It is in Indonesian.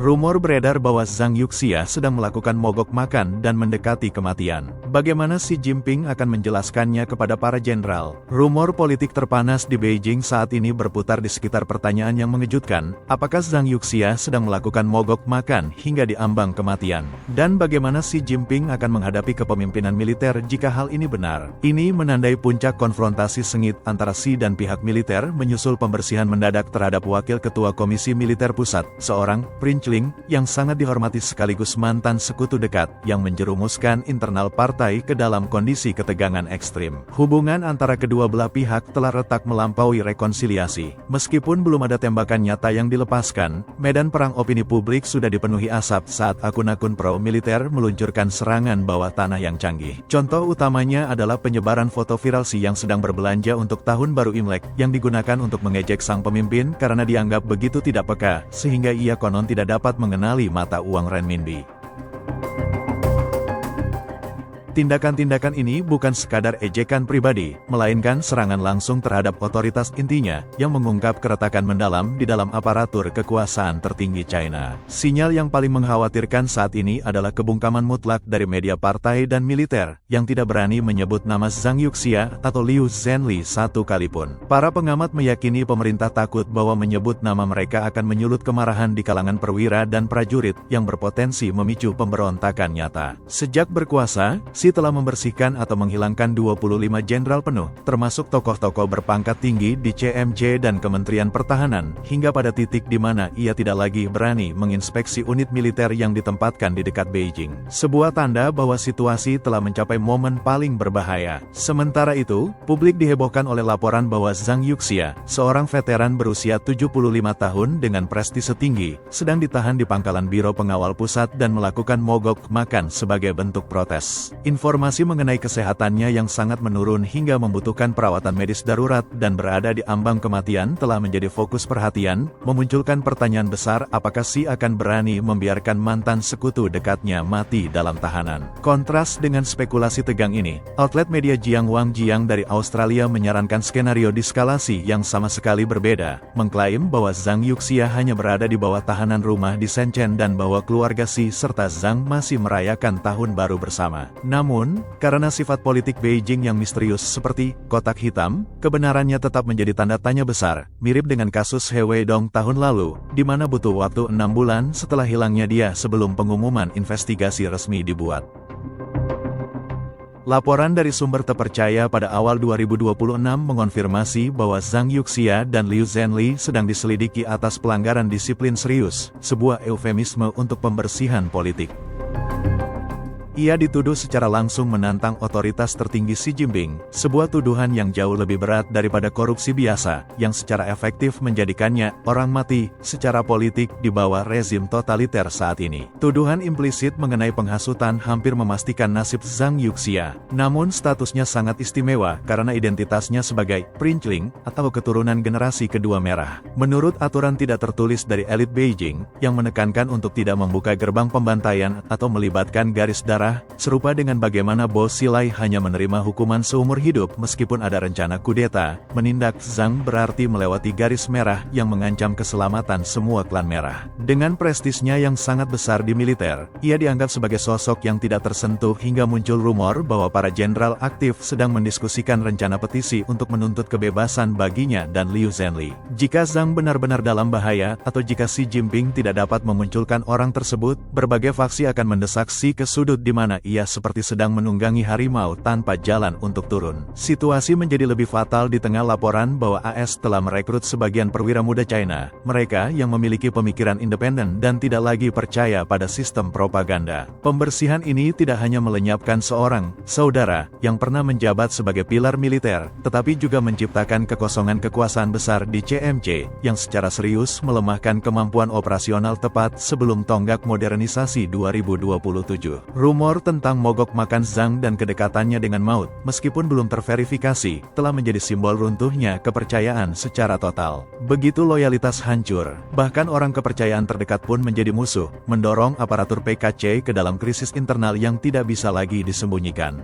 Rumor beredar bahwa Zhang Yuxia sedang melakukan mogok makan dan mendekati kematian. Bagaimana Xi Jinping akan menjelaskannya kepada para jenderal? Rumor politik terpanas di Beijing saat ini berputar di sekitar pertanyaan yang mengejutkan. Apakah Zhang Yuxia sedang melakukan mogok makan hingga di ambang kematian? Dan bagaimana Xi Jinping akan menghadapi kepemimpinan militer jika hal ini benar? Ini menandai puncak konfrontasi sengit antara Xi dan pihak militer menyusul pembersihan mendadak terhadap Wakil Ketua Komisi Militer Pusat, seorang Prince Ling, yang sangat dihormati sekaligus mantan sekutu dekat, yang menjerumuskan internal partai ke dalam kondisi ketegangan ekstrim. Hubungan antara kedua belah pihak telah retak melampaui rekonsiliasi. Meskipun belum ada tembakan nyata yang dilepaskan, medan perang opini publik sudah dipenuhi asap saat akun-akun pro-militer meluncurkan serangan bawah tanah yang canggih. Contoh utamanya adalah penyebaran foto viral Xi yang sedang berbelanja untuk Tahun Baru Imlek, yang digunakan untuk mengejek sang pemimpin karena dianggap begitu tidak peka, sehingga ia konon tidak dapat mengenali mata uang renminbi. Tindakan-tindakan ini bukan sekadar ejekan pribadi, melainkan serangan langsung terhadap otoritas intinya, yang mengungkap keretakan mendalam di dalam aparatur kekuasaan tertinggi China. Sinyal yang paling mengkhawatirkan saat ini adalah kebungkaman mutlak dari media partai dan militer, yang tidak berani menyebut nama Zhang Yuxia atau Liu Zhenli satu kali pun. Para pengamat meyakini pemerintah takut bahwa menyebut nama mereka akan menyulut kemarahan di kalangan perwira dan prajurit, yang berpotensi memicu pemberontakan nyata. Sejak berkuasa, Xi telah membersihkan atau menghilangkan 25 jenderal penuh, termasuk tokoh-tokoh berpangkat tinggi di CMC dan Kementerian Pertahanan, hingga pada titik di mana ia tidak lagi berani menginspeksi unit militer yang ditempatkan di dekat Beijing. Sebuah tanda bahwa situasi telah mencapai momen paling berbahaya. Sementara itu, publik dihebohkan oleh laporan bahwa Zhang Yuxia, seorang veteran berusia 75 tahun dengan prestise tinggi, sedang ditahan di pangkalan Biro Pengawal Pusat dan melakukan mogok makan sebagai bentuk protes. Informasi mengenai kesehatannya yang sangat menurun hingga membutuhkan perawatan medis darurat dan berada di ambang kematian telah menjadi fokus perhatian, memunculkan pertanyaan besar apakah Xi akan berani membiarkan mantan sekutu dekatnya mati dalam tahanan. Kontras dengan spekulasi tegang ini, outlet media Jiang Wang Jiang dari Australia menyarankan skenario diskalasi yang sama sekali berbeda, mengklaim bahwa Zhang Yuxia hanya berada di bawah tahanan rumah di Shenzhen dan bahwa keluarga Xi serta Zhang masih merayakan tahun baru bersama. Namun, karena sifat politik Beijing yang misterius seperti kotak hitam, kebenarannya tetap menjadi tanda tanya besar, mirip dengan kasus He Weidong tahun lalu, di mana butuh waktu 6 bulan setelah hilangnya dia sebelum pengumuman investigasi resmi dibuat. Laporan dari sumber terpercaya pada awal 2026 mengonfirmasi bahwa Zhang Yuxia dan Liu Zhenli sedang diselidiki atas pelanggaran disiplin serius, sebuah eufemisme untuk pembersihan politik. Ia dituduh secara langsung menantang otoritas tertinggi Xi Jinping, sebuah tuduhan yang jauh lebih berat daripada korupsi biasa, yang secara efektif menjadikannya orang mati secara politik di bawah rezim totaliter saat ini. Tuduhan implisit mengenai penghasutan hampir memastikan nasib Zhang Yuxia, namun statusnya sangat istimewa karena identitasnya sebagai Prince Ling atau keturunan generasi kedua merah. Menurut aturan tidak tertulis dari elit Beijing, yang menekankan untuk tidak membuka gerbang pembantaian atau melibatkan garis darah, serupa dengan bagaimana Bo Xilai hanya menerima hukuman seumur hidup meskipun ada rencana kudeta, menindak Zhang berarti melewati garis merah yang mengancam keselamatan semua klan merah. Dengan prestisnya yang sangat besar di militer, ia dianggap sebagai sosok yang tidak tersentuh hingga muncul rumor bahwa para jenderal aktif sedang mendiskusikan rencana petisi untuk menuntut kebebasan baginya dan Liu Zhenli. Jika Zhang benar-benar dalam bahaya, atau jika Xi Jinping tidak dapat memunculkan orang tersebut, berbagai faksi akan mendesak Xi ke sudut di mana ia seperti sedang menunggangi harimau tanpa jalan untuk turun. Situasi menjadi lebih fatal di tengah laporan bahwa AS telah merekrut sebagian perwira muda China, mereka yang memiliki pemikiran independen dan tidak lagi percaya pada sistem propaganda. Pembersihan ini tidak hanya melenyapkan seorang saudara yang pernah menjabat sebagai pilar militer, tetapi juga menciptakan kekosongan kekuasaan besar di CMC, yang secara serius melemahkan kemampuan operasional tepat sebelum tonggak modernisasi 2027. Rumor tentang mogok makan Zhang dan kedekatannya dengan maut, meskipun belum terverifikasi, telah menjadi simbol runtuhnya kepercayaan secara total. Begitu loyalitas hancur, bahkan orang kepercayaan terdekat pun menjadi musuh, mendorong aparatur PKC ke dalam krisis internal yang tidak bisa lagi disembunyikan.